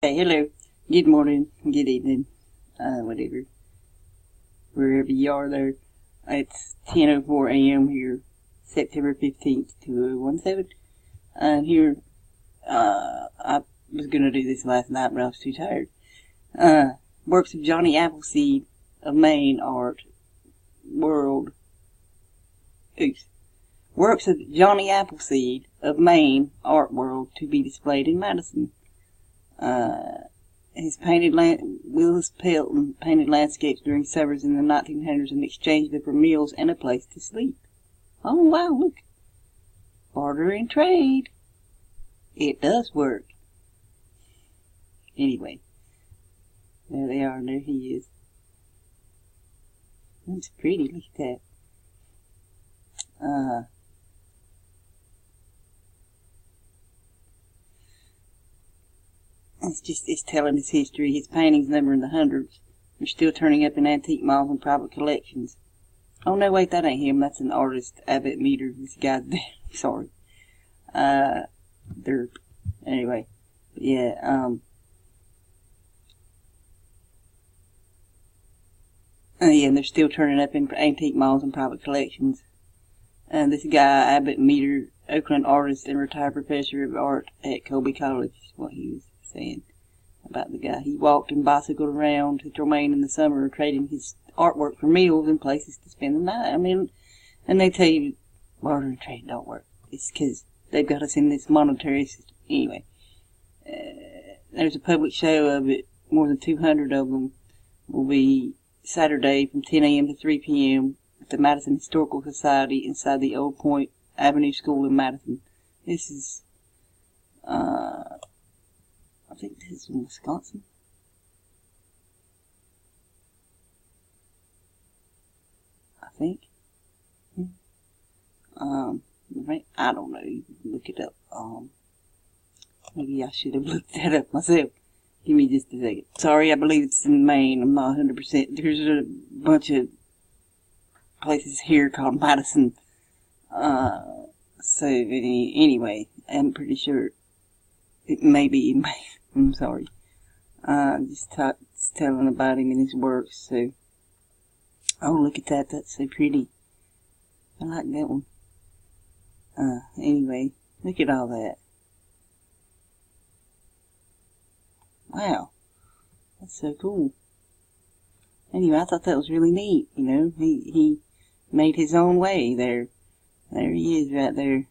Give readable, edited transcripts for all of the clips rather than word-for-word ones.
Hey, hello, good morning, good evening, whatever, wherever you are there. It's 10:04 a.m. here, September 15th, 2017. And here, I was gonna do this last night, but I was too tired. Works of Johnny Appleseed of Maine Art World. Oops. Works of Johnny Appleseed of Maine Art World to be displayed in Madison. His Willis Pelton painted landscapes during summers in the 1900s and exchanged them for meals and a place to sleep. Oh wow, look. Barter and trade. It does work. Anyway. There they are, and there he is. That's pretty, look at that. It's telling his history. His paintings number in the hundreds. They're still turning up in antique malls and private collections. Oh no, wait, that ain't him. That's an artist, Abbott Meter. This guy's dead. Sorry. Derp. Anyway. Yeah, yeah, and they're still turning up in antique malls and private collections. And this guy, Abbott Meter, Oakland artist and retired professor of art at Colby College, is what he was saying about the guy. He walked and bicycled around to Tremaine in the summer, trading his artwork for meals and places to spend the night. I mean, and they tell you barter and trade don't work. It's because they've got us in this monetary system. Anyway, there's a public show of it. More than 200 of them will be Saturday from 10 a.m. to 3 p.m. at the Madison Historical Society inside the Old Point Avenue School in Madison. This is, I think this is in Wisconsin. I think. Right? I don't know. You can look it up. Maybe I should have looked that up myself. Give me just a second. Sorry, I believe it's in Maine. I'm not 100%. There's a bunch of places here called Madison. So, anyway, I'm pretty sure it may be in Maine. I'm sorry. Just telling about him and his works, so. Oh, look at that. That's so pretty. I like that one. Anyway, look at all that. Wow. That's so cool. Anyway, I thought that was really neat, you know. He made his own way there. There he is right there.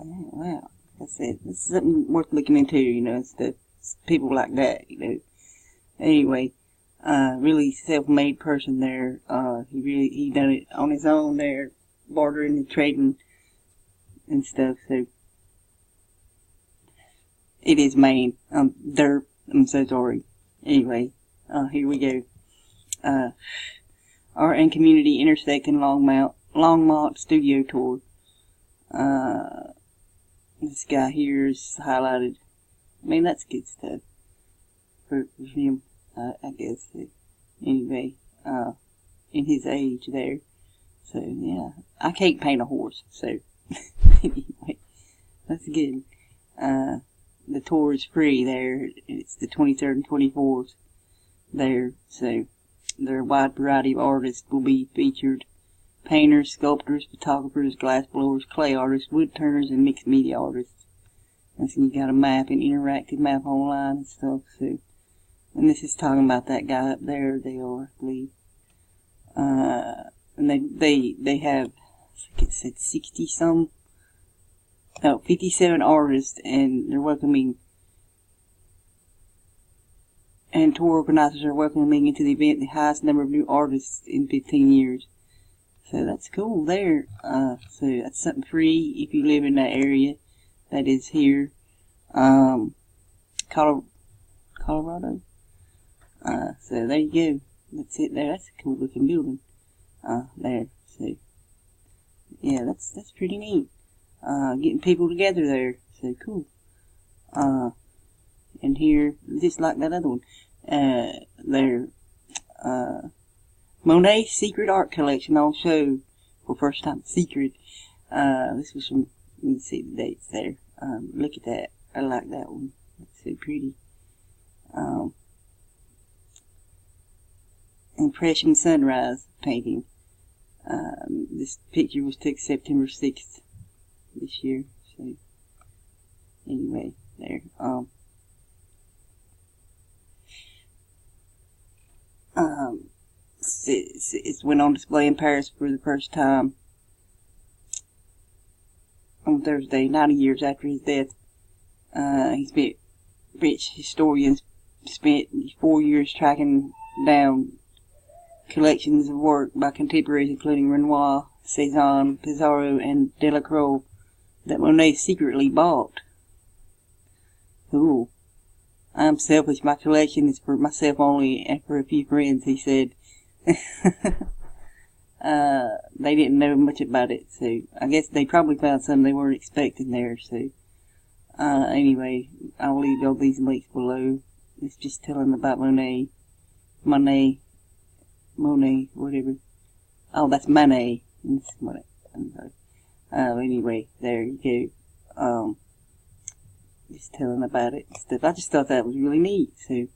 Oh, wow. Like I said, this is something worth looking into, you know. It's people like that, you know. Anyway, really self-made person there. He done it on his own there, bartering and trading and stuff, so. It is Maine. Derp. I'm so sorry. Anyway, here we go. Art and Community Intersect in Longmont Studio Tour. This guy here is highlighted. I mean, that's good stuff for him, I guess. Anyway, in his age there. So, yeah. I can't paint a horse, so. Anyway, that's good. The tour is free there. It's the 23rd and 24th there. So, there are a wide variety of artists will be featured. Painters, sculptors, photographers, glass blowers, clay artists, wood turners, and mixed media artists. And so you got a map, an interactive map online and stuff. So, and this is talking about that guy up there. They are, I believe. And they have, I think it said 57 artists, and they're welcoming, and tour organizers are welcoming into the event the highest number of new artists in 15 years. So that's cool there. So that's something free if you live in that area. That is here. Colorado. So there you go. That's it there. That's a cool looking building. There. So, yeah, that's pretty neat. Getting people together there. So cool. And here, just like that other one, there, Monet's Secret Art Collection on show for first time secret. This was from, let me see the dates there. Look at that. I like that one. It's so pretty. Impression Sunrise painting. This picture was took September 6th this year. So, anyway, there. It went on display in Paris for the first time on Thursday, 90 years after his death. French historians spent 4 years tracking down collections of work by contemporaries including Renoir, Cezanne, Pissarro, and Delacroix that Monet secretly bought. Ooh. I'm selfish. My collection is for myself only and for a few friends, he said. They didn't know much about it, so I guess they probably found something they weren't expecting there, so anyway, I'll leave all these links below. It's just telling about Monet, whatever. Oh, that's Monet. Monet. Anyway, there you go. Just telling about it and stuff. I just thought that was really neat, so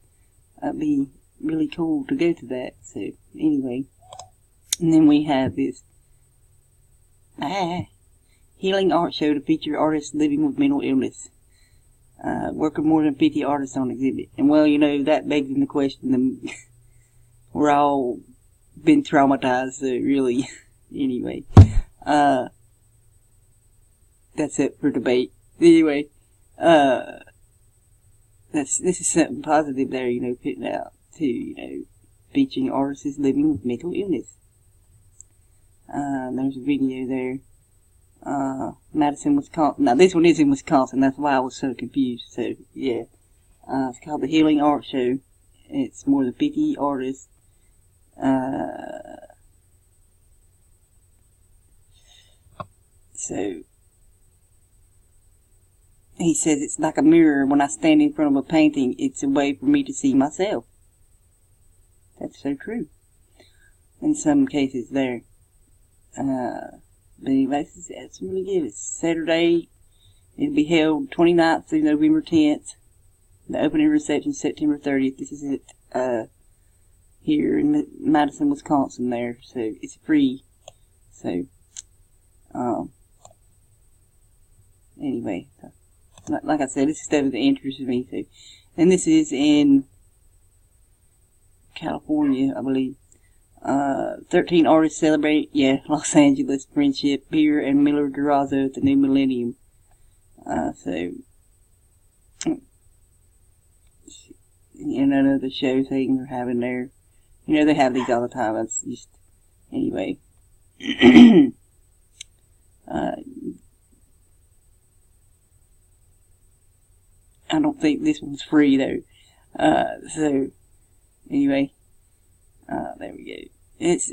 that'd be really cool to go to that. So anyway, and then we have this healing art show to feature artists living with mental illness. Work of more than 50 artists on exhibit. And well, you know, that begs the question. We're all been traumatized, so really, anyway, that's it for debate. Anyway, this is something positive there, you know, putting out to, you know, featuring artists living with mental illness. There's a video there. Madison, Wisconsin. Now, this one is in Wisconsin. That's why I was so confused. So, yeah. It's called the Healing Art Show. It's more than 50 artists. So, he says it's like a mirror. When I stand in front of a painting, it's a way for me to see myself. That's so true. In some cases there. But anyway, it's really good. It's Saturday. It'll be held 29th through November 10th. The opening reception September 30th. This is it, here in Madison, Wisconsin there. So, it's free. So, anyway, like I said, this is stuff that interests me too. And this is in California, I believe. 13 artists celebrate, Los Angeles friendship, Beer and Miller Durazo at the new millennium. So, you know, the show thing they're having there. You know, they have these all the time. It's just, anyway. I don't think this one's free though. So, anyway. There we go. It's,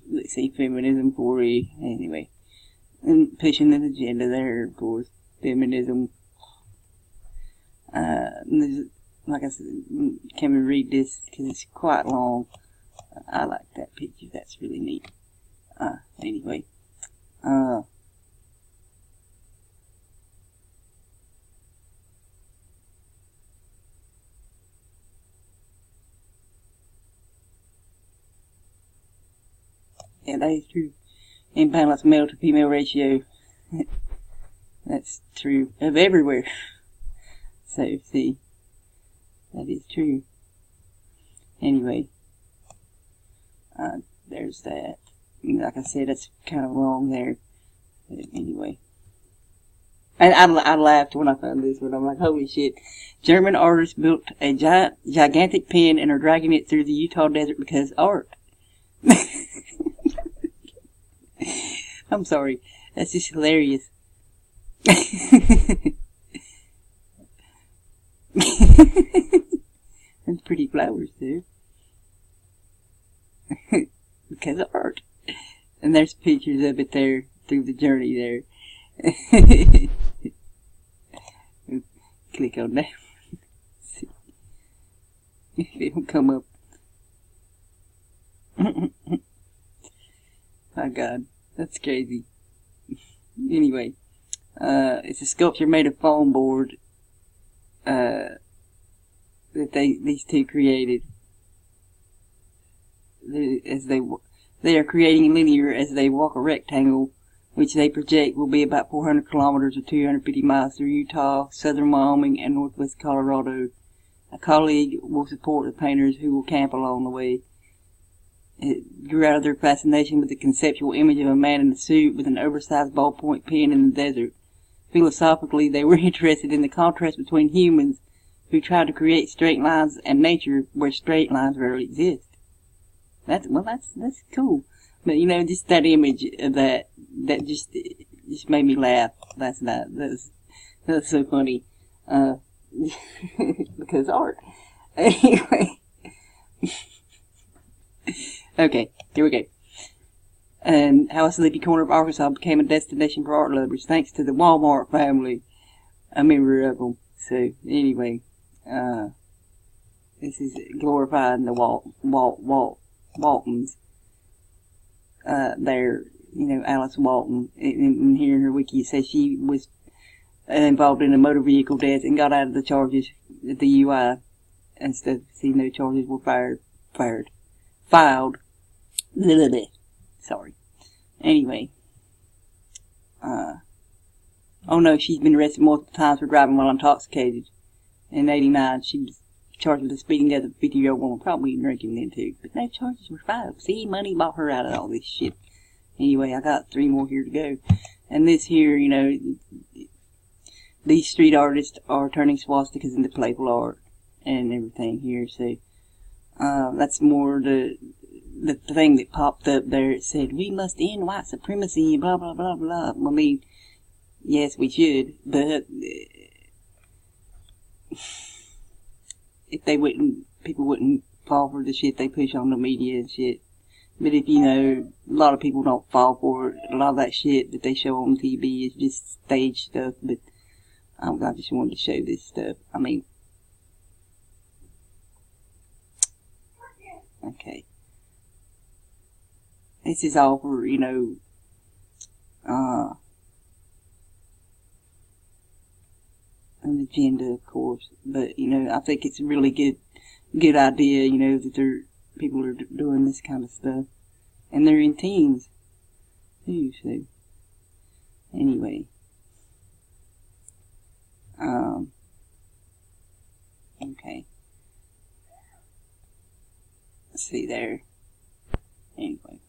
let's see, feminism for you. Anyway. And pushing an agenda there, of course. Feminism. Like I said, can we read this? Because it's quite long. I like that picture. That's really neat. Anyway. Yeah, that is true. Imbalanced male to female ratio. That's true of everywhere. So, see. That is true. Anyway. There's that. Like I said, that's kind of long there. But anyway. And I laughed when I found this one. I'm like, holy shit. German artists built a gigantic pen and are dragging it through the Utah desert because art. I'm sorry. That's just hilarious. That's pretty flowers too. Because of art. And there's pictures of it there through the journey there. Click on that. See if it'll come up. My God. That's crazy. Anyway, it's a sculpture made of foam board, that these two created. They are creating linear as they walk a rectangle, which they project will be about 400 kilometers or 250 miles through Utah, southern Wyoming, and northwest Colorado. A colleague will support the painters who will camp along the way. It grew out of their fascination with the conceptual image of a man in a suit with an oversized ballpoint pen in the desert. Philosophically, they were interested in the contrast between humans who try to create straight lines and nature where straight lines rarely exist. That's cool. But you know, just that image of that just made me laugh last night. That's so funny. Because art. Anyway. Okay, here we go. And how a sleepy corner of Arkansas became a destination for art lovers, thanks to the Wal-Mart family, a member of them. So, anyway, this is glorifying the Waltons. There, you know, Alice Walton. And here in her wiki it says she was involved in a motor vehicle death and got out of the charges at the UI. And stuff. See, no charges were filed. Sorry. Anyway. Oh no, she's been arrested multiple times for driving while intoxicated. In 89, she was charged with a speeding death of a 50-year-old woman, probably drinking then too. But no charges were filed. See, money bought her out of all this shit. Anyway, I got 3 more here to go. And this here, you know, these street artists are turning swastikas into playful art and everything here. So, that's more the thing that popped up there. It said, we must end white supremacy and blah, blah, blah, blah. I mean, yes, we should, but if they wouldn't, people wouldn't fall for the shit they push on the media and shit. But if you know, a lot of people don't fall for it. A lot of that shit that they show on TV is just stage stuff, but I just wanted to show this stuff. I mean, okay. This is all for, you know, an agenda, of course. But, you know, I think it's a really good idea, you know, that people are doing this kind of stuff. And they're in teens, too, so. Anyway. Okay. Let's see there. Anyway.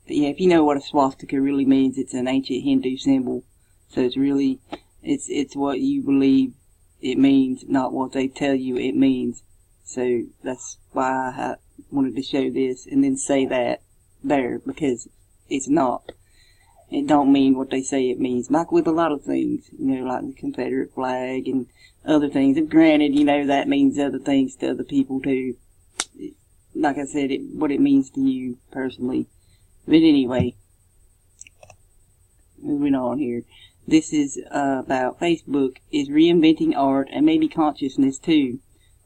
But yeah, if you know what a swastika really means, it's an ancient Hindu symbol. So it's really, it's what you believe it means, not what they tell you it means. So that's why I wanted to show this and then say that there, because it's not. It don't mean what they say it means. Like with a lot of things, you know, like the Confederate flag and other things. And granted, you know, that means other things to other people too. Like I said, what it means to you personally. But anyway, moving on here. This is about Facebook is reinventing art and maybe consciousness too.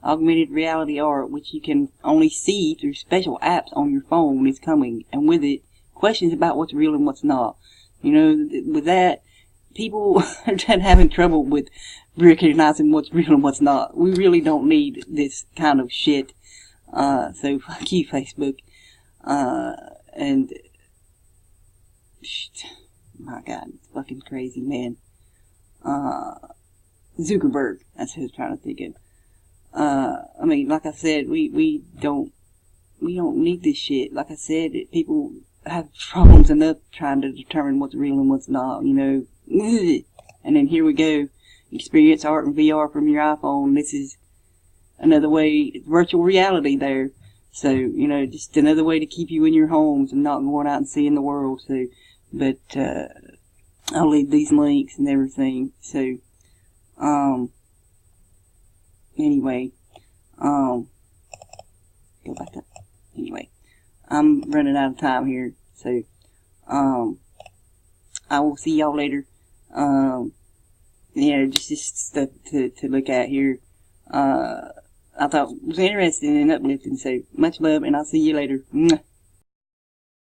Augmented reality art, which you can only see through special apps on your phone, is coming. And with it, questions about what's real and what's not. You know, with that, people are having trouble with recognizing what's real and what's not. We really don't need this kind of shit. So fuck you, Facebook. And my God, it's fucking crazy, man. Zuckerberg, that's who I was trying to think of. I mean, like I said, we don't need this shit. Like I said, people have problems enough trying to determine what's real and what's not, you know. And then here we go. Experience art in VR from your iPhone. This is another way, virtual reality there. So, you know, just another way to keep you in your homes and not going out and seeing the world. So, but, I'll leave these links and everything. So, anyway, go back up. Anyway, I'm running out of time here. So, I will see y'all later. Yeah, just stuff to look at here. I thought was interesting and uplifting. So much love, and I'll see you later. Mwah.